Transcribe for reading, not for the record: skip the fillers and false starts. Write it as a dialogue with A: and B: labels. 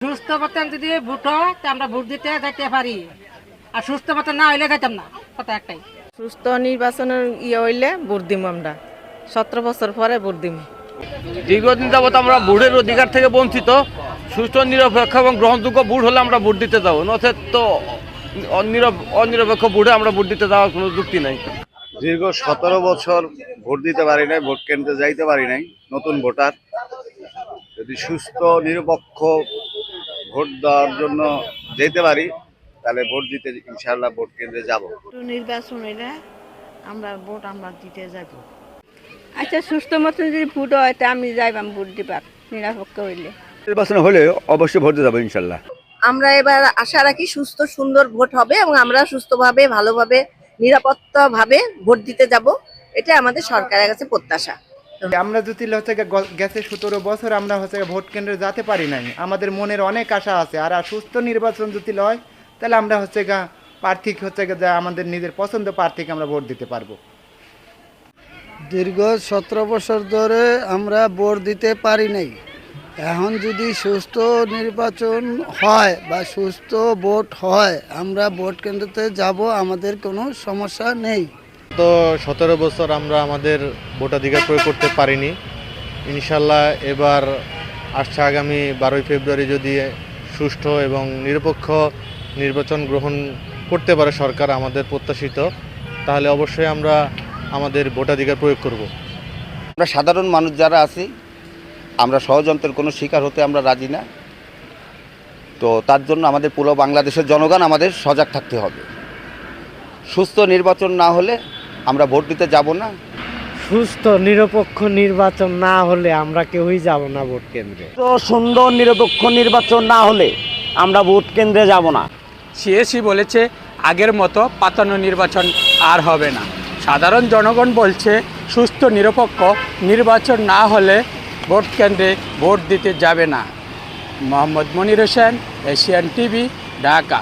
A: সুস্থ মতন যদি ভোট হয় তা আমরা ভোট দিতে যাইতে পারি, আর সুস্থ মতন না হইলে যাইতাম না। কথা একটাই,
B: সুস্থ নির্বাচনের হইলে ভোট দিব। আমরা 17 বছর পরে ভোট দিব।
C: দীর্ঘদিন যাবত আমরা ভোটের অধিকার থেকে বঞ্চিত। সুস্থ নিরপেক্ষ এবং গ্রহণযোগ্য ভোট হলে আমরা ভোট দিতে যাবো, নচেত তো অনিরপেক্ষ ভোটে আমরা ভোট দিতে যাওয়ার কোনো যুক্তি নাই।
D: দীর্ঘ 17 বছর ভোট দিতে পারি নাই, ভোট কেন্দ্রে যাইতে পারি নাই। নতুন ভোটার, যদি সুস্থ নিরপেক্ষ ভোট দেওয়ার জন্য যেতে পারি তাহলে ভোট দিতে ইনশাআল্লাহ ভোট কেন্দ্রে যাব।
B: নির্বাচন হইলে আমরা ভোট দিতে যাব।
E: আচ্ছা, সুস্থ মতন যদি ভোট হয় তা আমি যাইবাম ভোট দিবার, নিরপেক্ষ হইলে।
F: নির্বাচন হলে অবশ্যই ভোট দিতে যাবো ইনশাল্লাহ।
G: আমরা এবার আশা রাখি সুস্থ সুন্দর ভোট হবে এবং আমরা সুস্থভাবে ভালোভাবে নিরাপত্তাভাবে ভোট দিতে যাব, এটা আমাদের সরকারের কাছে প্রত্যাশা।
H: আমরা যদি গেছে 17 বছর আমরা ভোট কেন্দ্রে যেতে পারি নাই, আমাদের মনের অনেক আশা আছে। আর সুস্থ নির্বাচন যদি হয় তাহলে আমরা প্রার্থী যা আমাদের নিজের পছন্দ প্রার্থীকে আমরা ভোট দিতে পারবো।
I: দীর্ঘ 17 বছর ধরে আমরা ভোট দিতে পারি নাই। এখন যদি সুস্থ নির্বাচন হয় বা সুস্থ ভোট হয় আমরা ভোট কেন্দ্রতে যাব, আমাদের কোনো সমস্যা নেই।
J: তো 17 বছর আমরা আমাদের ভোটাধিকার প্রয়োগ করতে পারিনি। ইনশাল্লাহ এবার আসছে আগামী 12 ফেব্রুয়ারি যদি সুষ্ঠু এবং নিরপেক্ষ নির্বাচন গ্রহণ করতে পারে সরকার আমাদের প্রত্যাশিত, তাহলে অবশ্যই আমরা আমাদের ভোটাধিকার প্রয়োগ করব।
D: আমরা সাধারণ মানুষ যারা আছি আমরা ষড়যন্ত্রের কোনো শিকার হতে আমরা রাজি না। তো তার জন্য আমাদের পুরো বাংলাদেশের জনগণ আমাদের সজাগ থাকতে হবে। সুস্থ নির্বাচন না হলে আমরা ভোট দিতে যাব না।
K: সুস্থ নিরপেক্ষ নির্বাচন না হলে আমরা কেউই যাব না ভোট কেন্দ্রে।
C: তো সুন্দর নিরপেক্ষ নির্বাচন না হলে আমরা ভোট কেন্দ্রে যাব না।
L: সিএসি বলেছে আগের মতো পাতানো নির্বাচন আর হবে না। সাধারণ জনগণ বলছে সুস্থ নিরপেক্ষ নির্বাচন না হলে ভোট কেন্দ্রে ভোট দিতে যাবে না। Mohammad Monir Hossain, Asian TV, Dhaka.